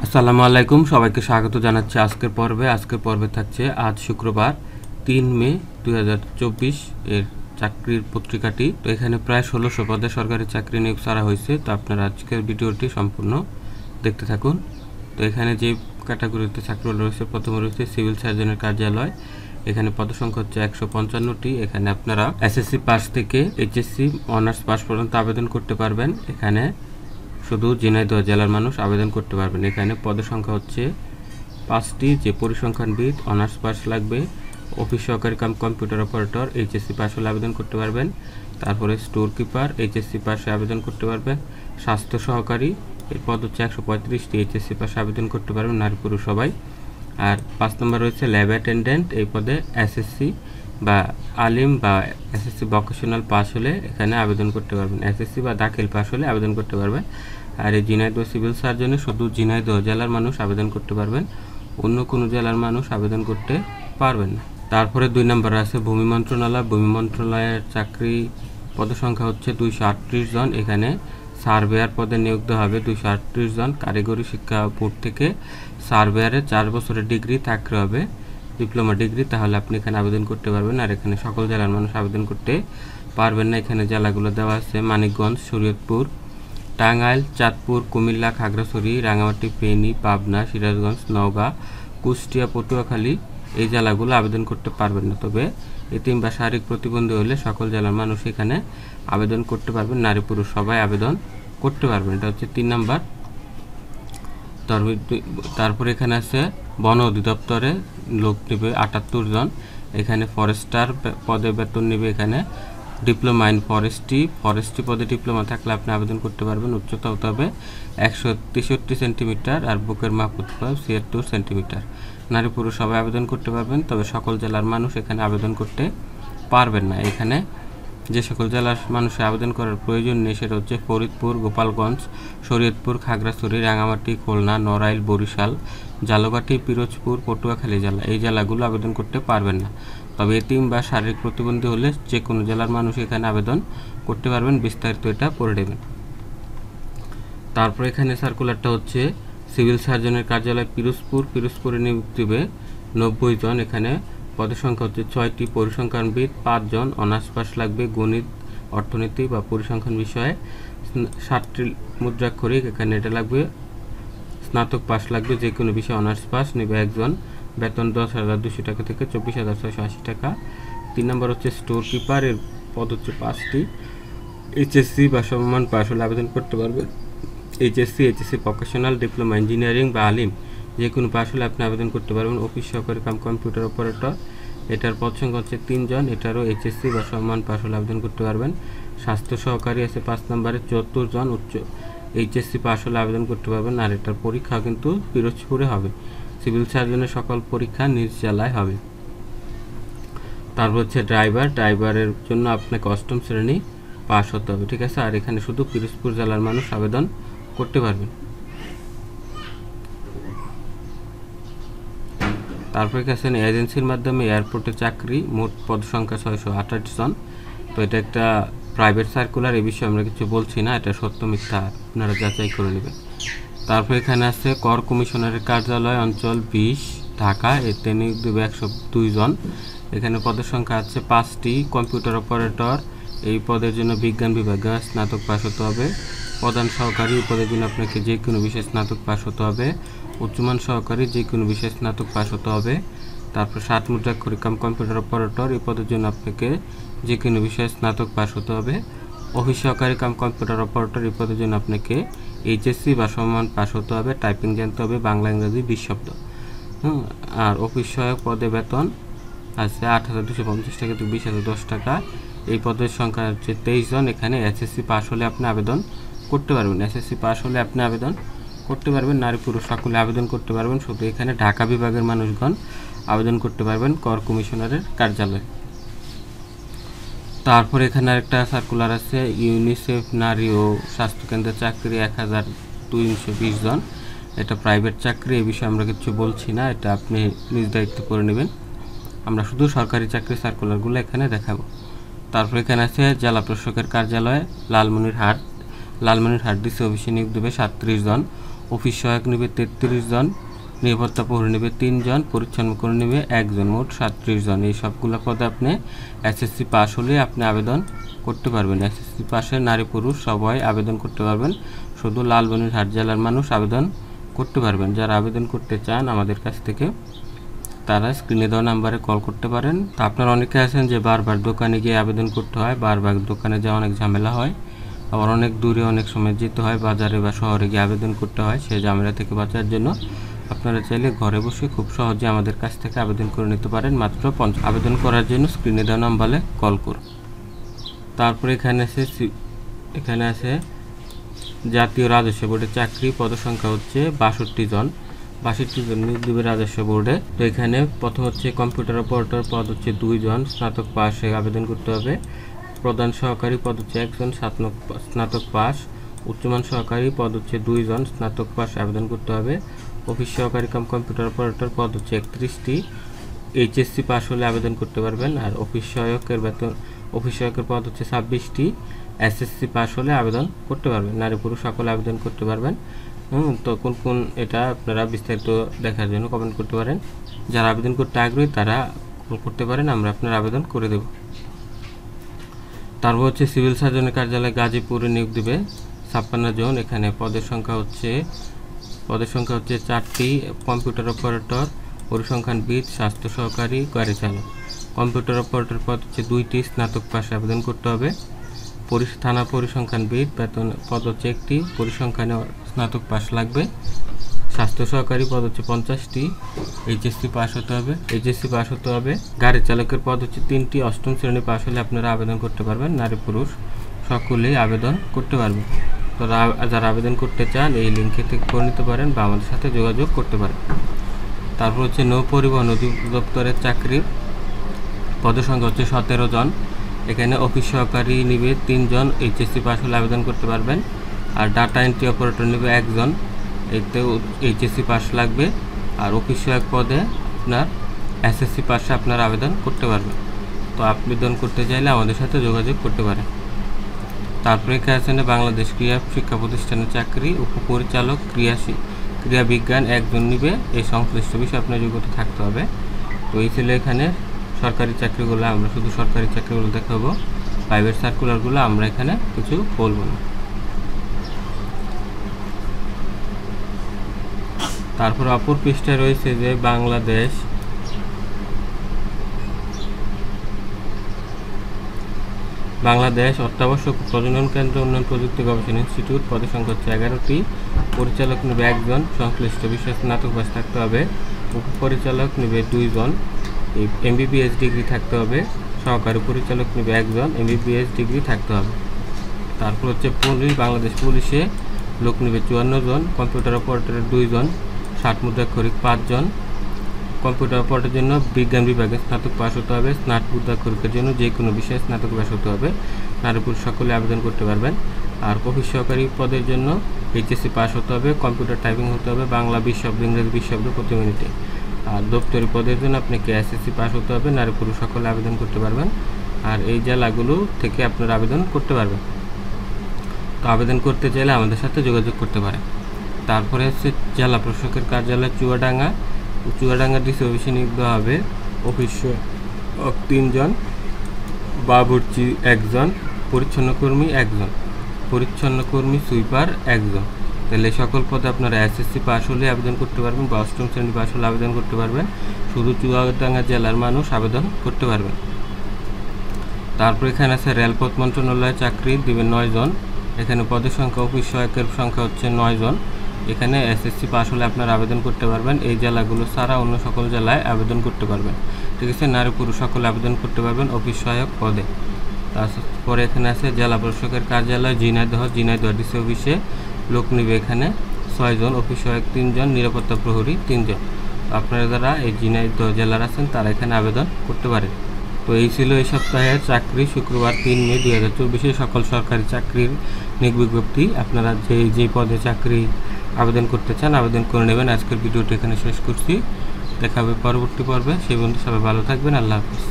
আসসালামু আলাইকুম, সবাইকে স্বাগত জানাচ্ছি আজকের পর্বে থাকছে আজ শুক্রবার 3 মে 2024 এর চাকরির পত্রিকাটি। তো এখানে প্রায় 1600 পদে সরকারি চাকরি নিয়োগ করা হয়েছে। তো আপনারা আজকের ভিডিওটি সম্পূর্ণ দেখতে থাকুন। তো এখানে যে ক্যাটাগরিতে চাকরি রয়েছে, প্রথমে রয়েছে সিভিল সার্জনের কার্যালয়। এখানে পদসংখ্যা হচ্ছে 155টি। এখানে আপনারা এসএসসি পাস থেকে এইচএসসি অনার্স পাস পর্যন্ত আবেদন করতে পারবেন। এখানে শুধু ঝিনাইদহ জেলার মানুষ আবেদন করতে পারবেন। এখানে পদের সংখ্যা হচ্ছে 5টি। যে পরিসংখ্যানবিদ অনার্স পাস লাগবে, অফিস সহকারী cum computer operator HSC pass হলে আবেদন করতে পারবেন। তারপরে স্টোর কিপার এইচএসসি পাসে আবেদন করতে পারবেন। স্বাস্থ্য সহকারী এর পদ হচ্ছে 135টি, এইচএসসি পাসে আবেদন করতে পারবেন নারী পুরুষ সবাই। আর 5 নম্বর রয়েছে ল্যাব অ্যাটেন্ডেন্ট, এই পদে এসএসসি বা আলিম বা এসএসসি ভোকেশনাল পাস হলে এখানে আবেদন করতে পারবেন। এসএসসি বা দাখিল পাস হলে আবেদন করতে পারবেন। আর এই ঝিনাইদহ সিভিল সার্জনে শুধু ঝিনাইদহ জেলার মানুষ আবেদন করতে পারবেন, অন্য কোনো জেলার মানুষ আবেদন করতে পারবেন না। তারপরে 2 নম্বরে আছে ভূমি মন্ত্রণালয়। ভূমি মন্ত্রণালয়ের চাকরি পদসংখ্যা হচ্ছে 238 জন। এখানে সার্ভেয়ার পদে নিয়োগ দেওয়া হবে 238 জন। কারিগরি শিক্ষা বোর্ড থেকে সার্ভেয়ারে 4 বছরের ডিগ্রি থাকতে হবে, ডিপ্লোমা ডিগ্রি, তাহলে আপনি এখানে আবেদন করতে পারবেন। আর এখানে সকল জেলার মানুষ আবেদন করতে পারবেন না। এখানে জেলাগুলো দেওয়া আছে মানিকগঞ্জ, শরীয়তপুর, টাঙ্গাইল, চাঁদপুর, কুমিল্লা, খাগড়াছড়ি, রাঙামাটি, ফেনী, পাবনা, সিরাজগঞ্জ, নওগাঁ, কুষ্টিয়া, পটুয়াখালী, এই জেলাগুলো আবেদন করতে পারবেন না। তবে এতিম বা শারীরিক প্রতিবন্ধী হলে সকল জেলার মানুষ এখানে আবেদন করতে পারবেন, নারী পুরুষ সবাই আবেদন করতে পারবেন। এটা হচ্ছে 3 নাম্বার। তারপরে এখানে আছে বন অধিদপ্তরে লোক নেবে 78 জন। এখানে ফরেস্টার পদে বেতন নেবে। এখানে ডিপ্লোমা ইন ফরেস্ট্রি পদে ডিপ্লোমা থাকলে আপনি আবেদন করতে পারবেন। উচ্চতা হতে হবে 163 সেন্টিমিটার আর বুকের মাপ হতে হবে 76 সেন্টিমিটার। নারী পুরুষ সবাই আবেদন করতে পারবেন, তবে সকল জেলার মানুষ এখানে আবেদন করতে পারবেন না। এখানে যে সকল জেলার মানুষের আবেদন করার প্রয়োজন নেই সেটা হচ্ছে ফরিদপুর, গোপালগঞ্জ, শরীয়তপুর, খাগড়াছড়ি, রাঙামাটি, খুলনা, নড়াইল, বরিশাল, ঝালকাঠি, পিরোজপুর, পটুয়াখালী জেলা। এই জেলাগুলো আবেদন করতে পারবেন না। তবে এতিম বা শারীরিক প্রতিবন্ধী হলে যে কোনো জেলার মানুষ এখানে আবেদন করতে পারবেন। বিস্তারিত এটা পড়ে নেবেন। তারপর এখানে সার্কুলারটা হচ্ছে সিভিল সার্জনের কার্যালয় পিরোজপুরে নিয়োগ দেবে 90 জন। এখানে পদের সংখ্যা হচ্ছে 6টি। পরিসংখ্যানবিদ 5 জন, অনার্স পাস লাগবে গণিত, অর্থনীতি বা পরিসংখ্যান বিষয়ে। 60টি মুদ্রাক্ষরিক, এখানে এটা লাগবে। স্নাতক পাস লাগবে, যে কোনো বিষয়ে অনার্স পাস নেবে 1 জন। বেতন 10,200 টাকা থেকে 24,680 টাকা। 3 নম্বর হচ্ছে স্টোর কিপার, এর পদ হচ্ছে 5টি। এইচএসসি বা সমমান পাস হলে আবেদন করতে পারবে। এইচএসসি ভোকেশনাল, ডিপ্লোমা ইঞ্জিনিয়ারিং বা আলিম যে কোনো পাস হলে আপনি আবেদন করতে পারবেন। অফিস সহকারী কাম কম্পিউটার অপারেটর, এটার পদ সংখ্যা হচ্ছে 3 জন। এটারও এইচএসসি বা সমমান পাস হলে আবেদন করতে পারবেন। স্বাস্থ্য সহকারী আছে 5 নম্বরে 74 জন। এইচএসসি পাস হলে আবেদন করতে পারবেন। আর এটার পরীক্ষা কিন্তু পিরোজপুরে হবে। সিভিল সার্জনের সকল পরীক্ষা নিজ জেলায় হবে। তারপর হচ্ছে ড্রাইভারের জন্য আপনাকে 8ম শ্রেণী পাস হতে হবে, ঠিক আছে। আর এখানে শুধু পিরোজপুর জেলার মানুষ আবেদন করতে পারবেন। তারপরে আছেন এজেন্সির মাধ্যমে এয়ারপোর্টে চাকরি, মোট পদ সংখ্যা 628 জন। তো এটা একটা প্রাইভেট সার্কুলার, এই বিষয়ে আমরা কিছু বলছি না, এটা সত্য মিথ্যা আপনারা যাচাই করে নেবেন। তারপর এখানে আছে কর কমিশনারের কার্যালয়, অঞ্চল 20, ঢাকা, এতে নিয়োগ দেবে 102 জন। এখানে পদের সংখ্যা আছে 5টি। কম্পিউটার অপারেটর, এই পদের জন্য বিজ্ঞান বিভাগে স্নাতক পাস হতে হবে। প্রধান সহকারী, এই পদের জন্য আপনাকে যে কোনো বিষয়ে স্নাতক পাস হতে হবে। উচ্চমান সহকারী, যে কোনো বিষয়ে স্নাতক পাস হতে হবে। তারপর 60 মুদ্রাক্ষরিক কাম কম্পিউটার অপারেটর, এই পদের জন্য আপনাকে যে কোনো বিষয়ে স্নাতক পাস হতে হবে। অফিস সহকারী কাম কম্পিউটার অপারেটর, এই পদের জন্য আপনাকে এইচএসসি বা সমমান পাস হতে হবে। টাইপিং জানতে হবে, বাংলা ইংরেজি 20 শব্দ। আর অফিস সহায়ক পদে বেতন আছে 8,250 টাকা থেকে 20,010 টাকা। এই পদের সংখ্যা হচ্ছে 23 জন। এখানে এসএসসি পাস হলে আপনি আবেদন করতে পারবেন। এসএসসি পাস হলে আপনি আবেদন করতে পারবেন। নারী পুরুষ সকলে আবেদন করতে পারবেন। শুধু এখানে ঢাকা বিভাগের মানুষগণ আবেদন করতে পারবেন কর কমিশনারের কার্যালয়ে। তারপর এখানে একটা সার্কুলার আছে ইউনিসেফ নারী ও স্বাস্থ্যকেন্দ্রের চাকরি 1,220 জন। এটা প্রাইভেট চাকরি, এই বিষয়ে আমরা কিছু বলছি না, এটা আপনি নিজ দায়িত্ব করে নেবেন। আমরা শুধু সরকারি চাকরির সার্কুলারগুলো এখানে দেখাবো। তারপর এখানে আছে জেলা প্রশাসকের কার্যালয়, লালমনিরহাট ডিসি অফিসে নিয়োগ দেবে 37 জন। অফিস সহায়ক নেবে 33 জন, নিরাপত্তা প্রহরী নেবে 3 জন, পরিচ্ছন্ন কর্মী নেবে 1 জন, মোট 37 জন। এই সবগুলো পদে আপনি এসএসসি পাস হলে আপনি আবেদন করতে পারবেন। এসএসসি পাশে নারী পুরুষ সবাই আবেদন করতে পারবেন, শুধু লালমনিরহাট জেলার মানুষ আবেদন করতে পারবেন। যারা আবেদন করতে চান আমাদের কাছ থেকে তারা স্ক্রিনে দেওয়া নাম্বারে কল করতে পারেন। তা আপনারা অনেকে আছেন যে বারবার দোকানে গিয়ে আবেদন করতে হয়, বারবার দোকানে যাওয়া অনেক ঝামেলা হয়, আবার অনেক দূরে অনেক সময় যেতে হয়, বাজারে বা শহরে গিয়ে আবেদন করতে হয়। সেই ঝামেলা থেকে বাঁচার জন্য আপনারা চাইলে ঘরে বসে খুব সহজে আমাদের কাছ থেকে আবেদন করে নিতে পারেন। মাত্র 50 আবেদন করার জন্য স্ক্রিনে দেওয়া নাম্বারে কল করুন। তারপরে এখানে আছে জাতীয় রাজস্ব বোর্ডের চাকরি, পদসংখ্যা হচ্ছে 62 জন, 62 জন নিয়োগ দেবে রাজস্ব বোর্ডে। তো এখানে প্রথম হচ্ছে কম্পিউটার অপারেটর পদ হচ্ছে 2 জন, স্নাতক পাশে আবেদন করতে হবে। প্রধান সহকারী পদ হচ্ছে 1 জন, স্নাতক পাস। উচ্চমান সহকারী পদ হচ্ছে 2 জন, স্নাতক পাস আবেদন করতে হবে। অফিস সহকারী কাম কম্পিউটার অপারেটর পদ হচ্ছে 31টি, এইচএসসি পাস হলে আবেদন করতে পারবেন। আর অফিস সহায়কের পদ হচ্ছে 26টি, এসএসসি পাস হলে আবেদন করতে পারবেন। নারী পুরুষ সকলে আবেদন করতে পারবেন। তো কোন এটা আপনারা বিস্তারিত দেখার জন্য কমেন্ট করতে পারেন। যারা আবেদন করতে আগ্রহী তারা কল করতে পারেন, আমরা আপনার আবেদন করে দেব। তারপর হচ্ছে সিভিল সার্জনের কার্যালয় গাজীপুরে নিয়োগ দেবে 56 জন। এখানে পদের সংখ্যা হচ্ছে 4টি, কম্পিউটার অপারেটর, পরিসংখ্যানবিদ, স্বাস্থ্য সহকারী, গাড়ি চালক। কম্পিউটার অপারেটর পদ হচ্ছে 2টি, স্নাতক পাশে আবেদন করতে হবে। থানা পরিসংখ্যানবিদ বেতন পদ হচ্ছে 1টি, পরিসংখ্যানে স্নাতক পাস লাগবে। স্বাস্থ্য সহকারী পদ হচ্ছে 50টি, এইচএসসি পাস হতে হবে। গাড়ি চালকের পদ হচ্ছে 3টি, 8ম শ্রেণী পাস হলে আপনারা আবেদন করতে পারবেন। নারী পুরুষ সকলেই আবেদন করতে পারবেন। তো যারা আবেদন করতে চান এই লিঙ্কে থেকে করে নিতে পারেন বা আমাদের সাথে যোগাযোগ করতে পারেন। তারপর হচ্ছে নৌ পরিবহন অধিদপ্তরের চাকরি, পদসংখ্যা হচ্ছে 17 জন। এখানে অফিস সহকারী নেবে 3 জন, এইচএসসি পাস হলে আবেদন করতে পারবেন। আর ডাটা এন্ট্রি অপারেটর নেবে 1 জন, এতেও এইচএসসি পাস লাগবে। আর অফিস সহায়ক পদে আপনার এসএসসি পাসে আপনার আবেদন করতে পারবেন। তো আবেদন করতে চাইলে আমাদের সাথে যোগাযোগ করতে পারেন। তারপরে এখানে আছে বাংলাদেশ ক্রীড়া শিক্ষা প্রতিষ্ঠানের চাকরি, উপপরিচালক ক্রীড়া বিজ্ঞান 1 জন নিবে। এই সংশ্লিষ্ট বিষয়ে আপনার যোগ্যতা থাকতে হবে। তো এই ছিল এখানে সরকারি চাকরিগুলো, আমরা শুধু সরকারি চাকরিগুলো দেখাবো, প্রাইভেট সার্কুলারগুলো আমরা এখানে কিছু বলবো না। তারপর অপর পৃষ্ঠায় রয়েছে যে বাংলাদেশ অত্যাবশ্যক প্রজনন কেন্দ্র উন্নয়ন প্রযুক্তি গবেষণা ইনস্টিটিউট, পদের সংখ্যা হচ্ছে 11টি, পরিচালক নেবে 1 জন, সংশ্লিষ্ট বিষয়ে স্নাতক পাস থাকতে হবে। উপপরিচালক নেবে 2 জন, এমবিবিএস ডিগ্রি থাকতে হবে। সহকারী পরিচালক নেবে 1 জন, এমবিবিএস ডিগ্রি থাকতে হবে। তারপর হচ্ছে বাংলাদেশ পুলিশে লোক নেবে 54 জন, কম্পিউটার অপারেটরের 2 জন, 60 মুদ্রাক্ষরিক 5 জন। কম্পিউটার অপারেটরের জন্য বিজ্ঞান বিভাগে স্নাতক পাস হতে হবে। স্নাতক মুদ্রাক্ষরিকের জন্য যে কোনো বিষয়ে স্নাতক পাস হতে হবে। নারী পুরুষ সকলে আবেদন করতে পারবেন। আর অফিস সহকারী পদের জন্য এইচএসসি পাস হতে হবে, কম্পিউটার টাইপিং হতে হবে, বাংলা 20 শব্দ, ইংরেজি 20 শব্দ প্রতি মিনিটে। আর দপ্তরি পদের জন্য আপনাকে এসএসসি পাস হতে হবে। নারী পুরুষ সকলে আবেদন করতে পারবেন। আর এই জেলাগুলো থেকে আপনারা আবেদন করতে পারবেন। তো আবেদন করতে চাইলে আমাদের সাথে যোগাযোগ করতে পারেন। তারপরে হচ্ছে জেলা প্রশাসকের কার্যালয় চুয়াডাঙ্গা ডিসি অফিসে নিয়োগ দেওয়া হবে। অফিস 3 জন, বাবুর্চি 1 জন, পরিচ্ছন্ন কর্মী সুইপার 1 জন। তাহলে সকল পদে আপনারা এসএসসি পাস হলে আবেদন করতে পারবেন বা 8ম শ্রেণী পাস হলে আবেদন করতে পারবেন। শুধু চুয়াডাঙ্গা জেলার মানুষ আবেদন করতে পারবেন। তারপর এখানে আছে রেলপথ মন্ত্রণালয়ে চাকরি দেবে 9 জন। এখানে পদের সংখ্যা, অফিস সহায়কের সংখ্যা হচ্ছে 9 জন। এখানে এসএসসি পাস হলে আপনারা আবেদন করতে পারবেন। এই জেলাগুলো ছাড়া অন্য সকল জেলায় আবেদন করতে পারবেন। ঠিক আছে, নারী পুরুষ সকলে আবেদন করতে পারবেন অফিস সহায়ক পদে। তারপরে এখানে আছে জেলা প্রশাসকের কার্যালয় ঝিনাইদহ ডিসি অফিসে লোক নেবে এখানে 6 জন, অফিস সহায়ক 3 জন, নিরাপত্তা প্রহরী 3 জন। আপনারা যারা এই ঝিনাইদহ জেলার আছেন তারা এখানে আবেদন করতে পারেন। তো এই ছিল এই সপ্তাহের চাকরি, শুক্রবার 3 মে 2024 সকল সরকারি চাকরির নিয়োগ বিজ্ঞপ্তি। আপনারা যে পদে চাকরি আবেদন করতে চান আবেদন করে নেবেন। আজকের ভিডিওটি এখানে শেষ করছি, দেখা হবে পরবর্তী পর্বে। সেই পর্যন্ত সবাই ভালো থাকবেন। আল্লাহ হাফিজ।